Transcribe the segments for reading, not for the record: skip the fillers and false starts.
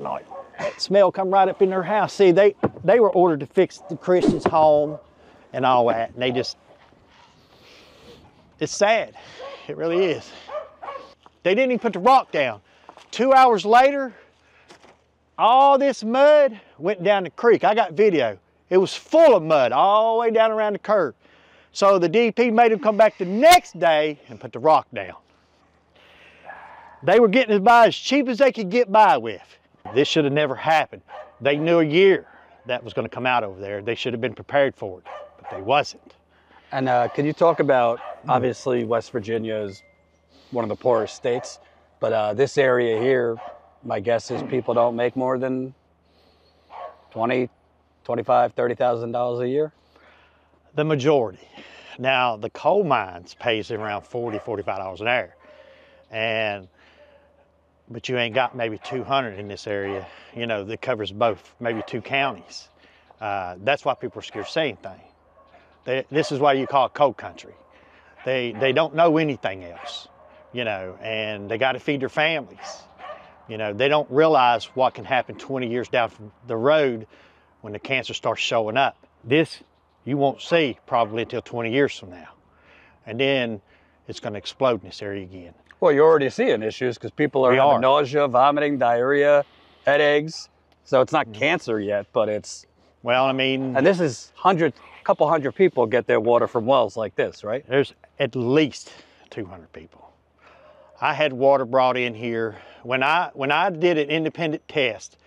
Like, that smell come right up in their house. See, they were ordered to fix the Christian's home and all that, and they just, it's sad. It really is. They didn't even put the rock down. 2 hours later, all this mud went down the creek. I got video. It was full of mud all the way down around the curve. So the DEP made them come back the next day and put the rock down. They were getting by as cheap as they could get by with. This should have never happened. They knew a year that was going to come out over there. They should have been prepared for it, but they wasn't. And can you talk about, obviously West Virginia is one of the poorest states, but this area here, my guess is people don't make more than $20,000, $25,000, $30,000 a year? The majority. Now, the coal mines pays around $40, $45 an hour. But you ain't got maybe 200 in this area, you know, that covers both, maybe 2 counties. That's why people are scared of saying anything. This is why you call it coal country. They don't know anything else, you know, and they got to feed their families. You know, they don't realize what can happen 20 years down from the road when the cancer starts showing up. This you won't see probably until 20 years from now. And then it's going to explode in this area again. Well, you're already seeing issues because people are having nausea, vomiting, diarrhea, headaches. So it's not cancer yet, but it's... Well, I mean... And this is a couple hundred people get their water from wells like this, right? There's at least 200 people. I had water brought in here. When I did an independent test,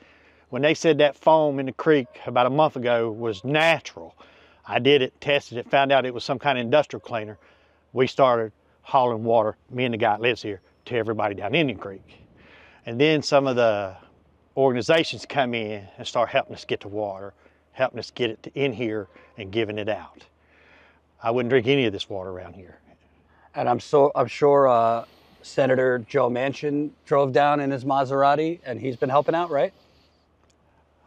when they said that foam in the creek about a month ago was natural, I did it, tested it, found out it was some kind of industrial cleaner. We started hauling water, me and the guy that lives here, to everybody down Indian Creek. And then some of the organizations come in and start helping us get the water, helping us get it in here and giving it out. I wouldn't drink any of this water around here. And I'm sure Senator Joe Manchin drove down in his Maserati and he's been helping out, right?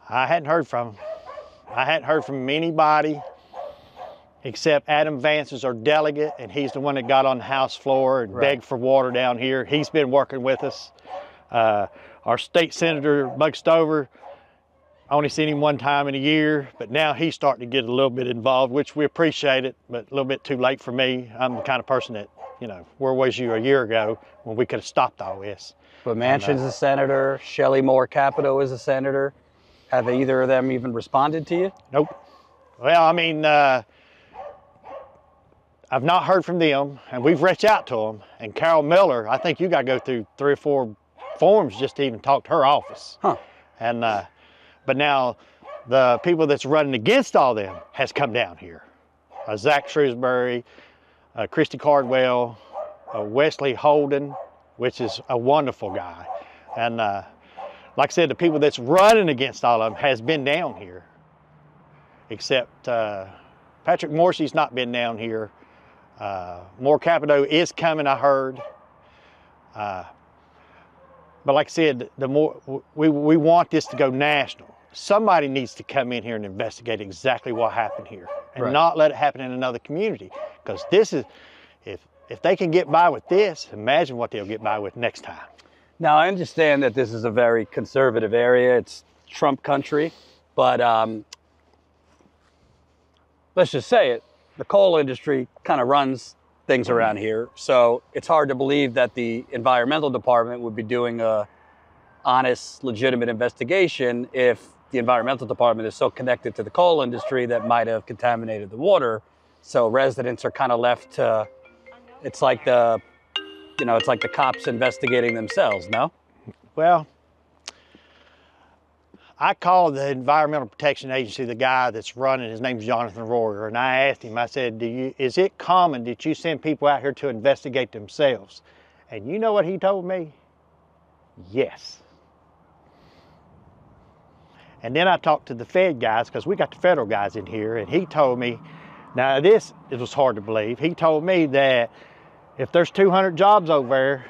I hadn't heard from him. I hadn't heard from anybody except Adam Vance is our delegate, and he's the one that got on the House floor and begged for water down here. He's been working with us. Our state senator, Bug Stover, I only seen him one time in a year, but now he's starting to get a little bit involved, which we appreciate it, but a little bit too late for me. I'm the kind of person that, you know, where was you a year ago when we could have stopped all this? But Manchin's a senator, Shelley Moore Capito is a senator. Have either of them even responded to you? Nope. Well, I mean, I've not heard from them, and we've reached out to them. And Carol Miller, I think you got to go through 3 or 4 forms just to even talk to her office. Huh. And but now the people that's running against all them has come down here. Zach Shrewsbury, Christy Cardwell, Wesley Holden, which is a wonderful guy. And like I said, the people that's running against all of them has been down here, except Patrick Morrissey's not been down here. Moore Capito is coming, I heard. But like I said, the more we want this to go national. Somebody needs to come in here and investigate exactly what happened here, and not let it happen in another community. Because this is, if they can get by with this, imagine what they'll get by with next time. Now, I understand that this is a very conservative area. It's Trump country, but let's just say it. The coal industry kind of runs things around here. So it's hard to believe that the environmental department would be doing a honest, legitimate investigation if the environmental department is so connected to the coal industry that might have contaminated the water. So residents are kind of left to, it's like the cops investigating themselves, no? Well, I called the Environmental Protection Agency, the guy that's running, his name's Jonathan Royer, and I asked him, I said, is it common that you send people out here to investigate themselves? And you know what he told me? Yes. And then I talked to the Fed guys, because we got the federal guys in here, and he told me, now it was hard to believe, he told me that if there's 200 jobs over there,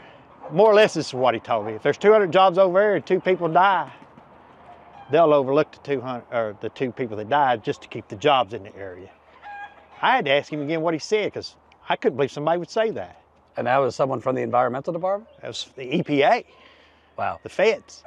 more or less this is what he told me, if there's 200 jobs over there and 2 people die, they'll overlook the 200 or the 2 people that died just to keep the jobs in the area. I had to ask him again what he said, because I couldn't believe somebody would say that. And that was someone from the environmental department? That was the EPA. Wow. The feds.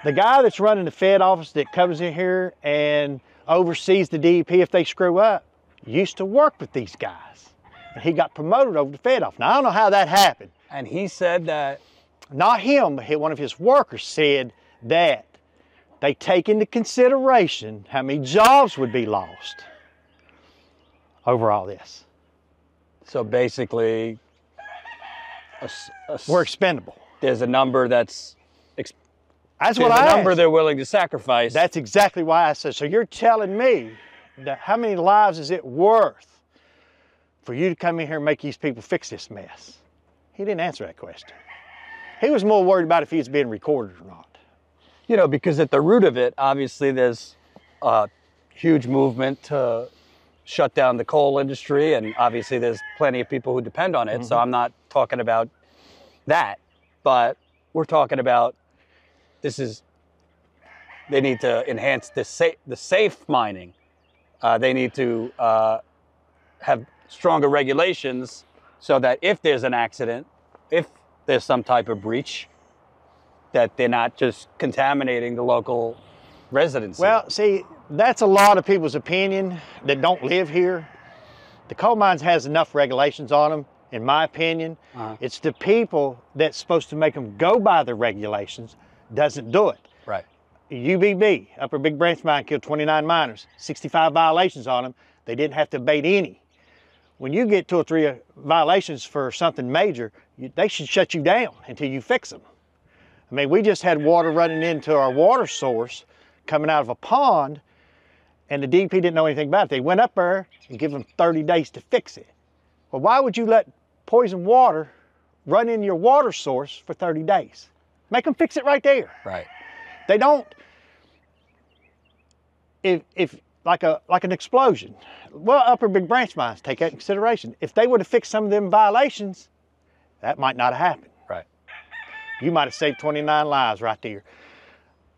The guy that's running the Fed office that comes in here and oversees the DEP if they screw up used to work with these guys. And he got promoted over to Fed office. Now, I don't know how that happened. And he said that... Not him, but one of his workers said that they take into consideration how many jobs would be lost over all this. So basically... We're expendable. There's a number that's... That's what I asked. The number they're willing to sacrifice. That's exactly why I said, so you're telling me that how many lives is it worth for you to come in here and make these people fix this mess? He didn't answer that question. He was more worried about if he was being recorded or not. You know, because at the root of it, obviously there's a huge movement to shut down the coal industry, and obviously there's plenty of people who depend on it, so I'm not talking about that, but we're talking about they need to enhance the safe mining. They need to have stronger regulations so that if there's an accident, if there's some type of breach, that they're not just contaminating the local residents. Well, see, that's a lot of people's opinion that don't live here. The coal mines has enough regulations on them, in my opinion. It's the people that's supposed to make them go by the regulations doesn't do it. Right. UBB, Upper Big Branch Mine, killed 29 miners, 65 violations on them. They didn't have to abate any. When you get 2 or 3 violations for something major, they should shut you down until you fix them. I mean, we just had water running into our water source coming out of a pond, and the DEP didn't know anything about it. They went up there and give them 30 days to fix it. Well, why would you let poison water run in your water source for 30 days? Make them fix it right there. Right. They don't, if like an explosion, well, Upper Big Branch mines take that into consideration. If they would have fixed some of them violations, that might not have happened. Right. You might have saved 29 lives right there.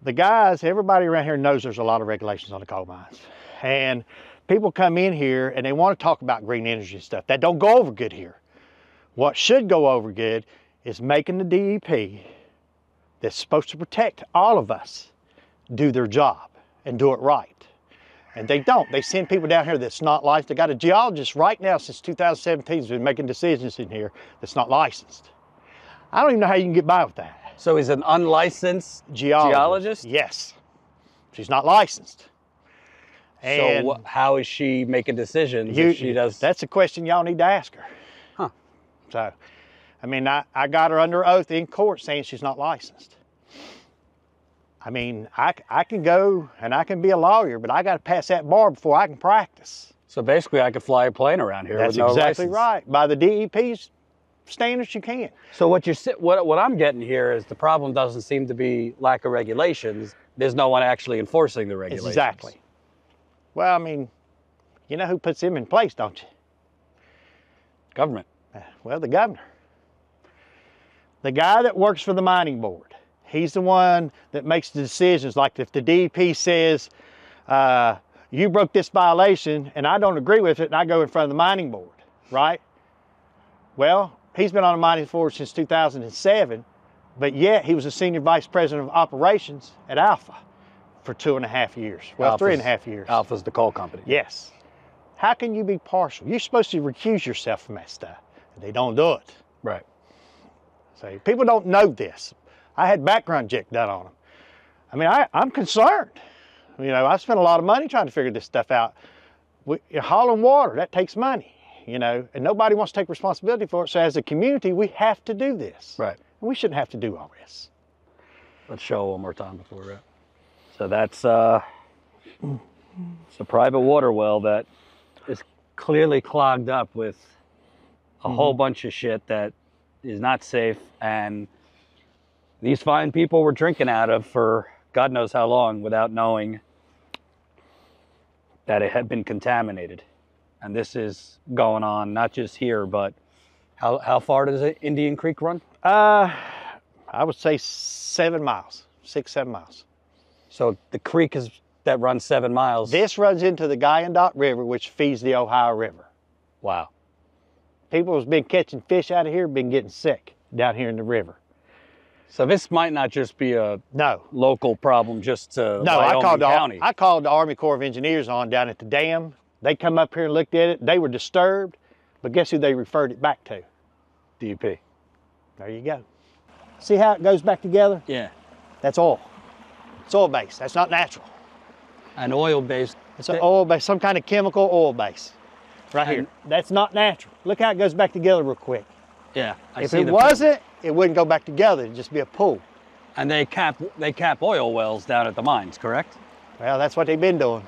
The guys, everybody around here knows there's a lot of regulations on the coal mines. And people come in here and they want to talk about green energy and stuff. That don't go over good here. What should go over good is making the DEP that's supposed to protect all of us do their job and do it right. And they don't. They send people down here that's not licensed. They got a geologist right now since 2017 has been making decisions in here that's not licensed. I don't even know how you can get by with that. So he's an unlicensed geologist? Yes. She's not licensed. And so how is she making decisions if she does? That's a question y'all need to ask her. Huh. So, I mean, I got her under oath in court saying she's not licensed. I mean, I can go and I can be a lawyer, but I got to pass that bar before I can practice. So basically I could fly a plane around here with no license. That's exactly right. By the DEP's standards, you can. So what I'm getting here is the problem doesn't seem to be lack of regulations. There's no one actually enforcing the regulations. Exactly. Well, I mean, you know who puts them in place, don't you? Government. Well, the governor. The guy that works for the mining board. He's the one that makes the decisions. Like if the DEP says, you broke this violation and I don't agree with it and I go in front of the mining board, right? Well, he's been on the mining board since 2007, but yet he was a senior vice president of operations at Alpha for 2.5 years. Well, 3.5 years. Alpha's the coal company. Yes. How can you be partial? You're supposed to recuse yourself from that stuff. They don't do it. Right. So people don't know this. I had background check done on them. I mean, I'm concerned. You know, I spent a lot of money trying to figure this stuff out. Hauling water, that takes money, you know, and nobody wants to take responsibility for it. So as a community, we have to do this. Right. We shouldn't have to do all this. Let's show one more time before we're out. So that's it's a private water well that is clearly clogged up with a whole bunch of shit that is not safe, and these fine people were drinking out of for God knows how long without knowing that it had been contaminated. And this is going on not just here, but how far does Indian Creek run? I would say 7 miles, 6-7 miles. So the creek that runs 7 miles. This runs into the Guyandotte River, which feeds the Ohio River. Wow. People who's been catching fish out of here been getting sick down here in the river. So this might not just be a No. local problem just to No, Wyoming County. I called the Army Corps of Engineers on down at the dam. They come up here and looked at it. They were disturbed, but guess who they referred it back to? DEP. There you go. See how it goes back together? Yeah. That's oil. It's oil based. That's not natural. An oil-based. It's an oil base, some kind of chemical oil base. Right here. That's not natural. Look how it goes back together real quick. Yeah. If it wasn't, it wouldn't go back together. It'd just be a pool. And they cap oil wells down at the mines, correct? Well, that's what they've been doing.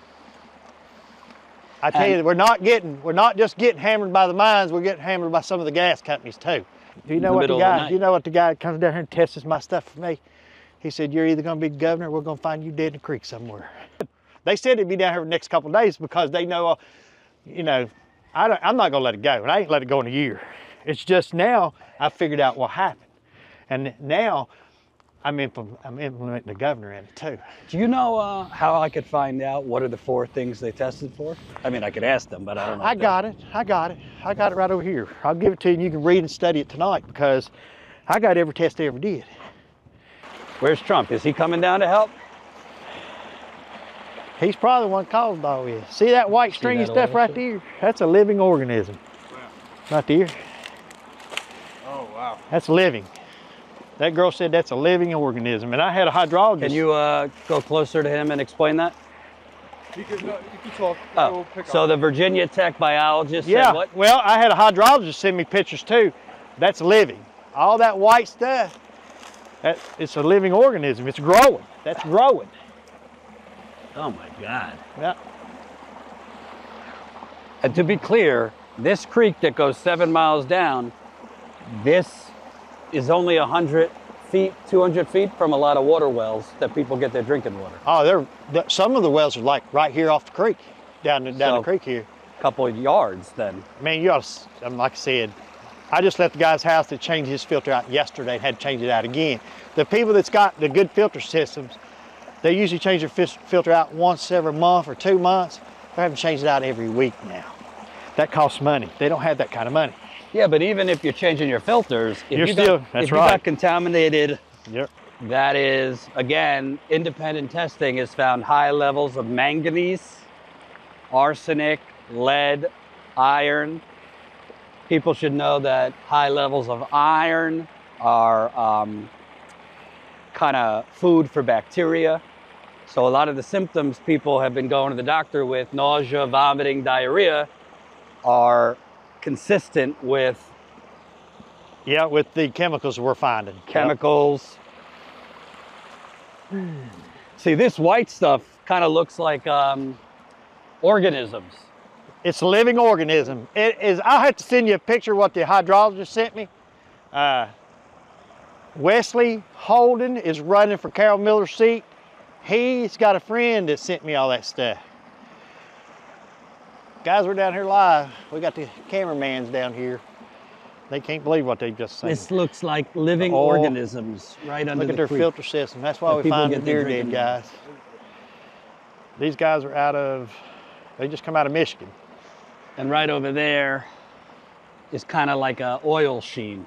I tell you, we're not just getting hammered by the mines, we're getting hammered by some of the gas companies too. Do you know what the guy that comes down here and tests my stuff for me? He said, you're either gonna be governor or we're gonna find you dead in the creek somewhere. They said it'd be down here the next couple of days because they know, you know, I'm not gonna let it go, and I ain't let it go in a year. It's just now I figured out what happened. And now I'm implementing the governor in it too. Do you know how I could find out what are the 4 things they tested for? I mean, I could ask them, but I don't know. I got it right over here. I'll give it to you and you can read and study it tonight because I got every test they ever did. Where's Trump? Is he coming down to help? He's probably the one caused all this. See that white stringy stuff right there? That's a living organism. Wow. Right there. Oh, wow. That's living. That girl said that's a living organism. And I had a hydrologist. Can you go closer to him and explain that? You can talk. Oh, so the Virginia Tech biologist said what? Well, I had a hydrologist send me pictures too. That's living. All that white stuff, it's a living organism. It's growing. That's growing. Oh my God. Yeah. And to be clear, this creek that goes 7 miles down, this is only 100 feet, 200 feet from a lot of water wells that people get their drinking water. Oh, some of the wells are like right here off the creek, down the creek here. A couple of yards then. I mean, you ought to, like I said, I just left the guy's house to change his filter out yesterday and had to change it out again. The people that's got the good filter systems, they usually change their filter out once every month or 2 months. They're having to change it out every week now. That costs money. They don't have that kind of money. Yeah, but even if you're changing your filters, if you got contaminated, yep. That is, again, independent testing has found high levels of manganese, arsenic, lead, iron. People should know that high levels of iron are kind of food for bacteria. So a lot of the symptoms people have been going to the doctor with, nausea, vomiting, diarrhea, are consistent with... Yeah, with the chemicals we're finding. Chemicals. Yep. See, this white stuff kind of looks like organisms. It's a living organism. It is. I'll have to send you a picture of what the hydrologist sent me. Wesley Holden is running for Carol Miller's seat. He's got a friend that sent me all that stuff. Guys, we're down here live. We got the cameramans down here. They can't believe what they just seen. This looks like living organisms right under the creek. Look at their filter system. That's why we find the deer dead, guys. These guys are they just come out of Michigan. And right over there is kind of like an oil sheen.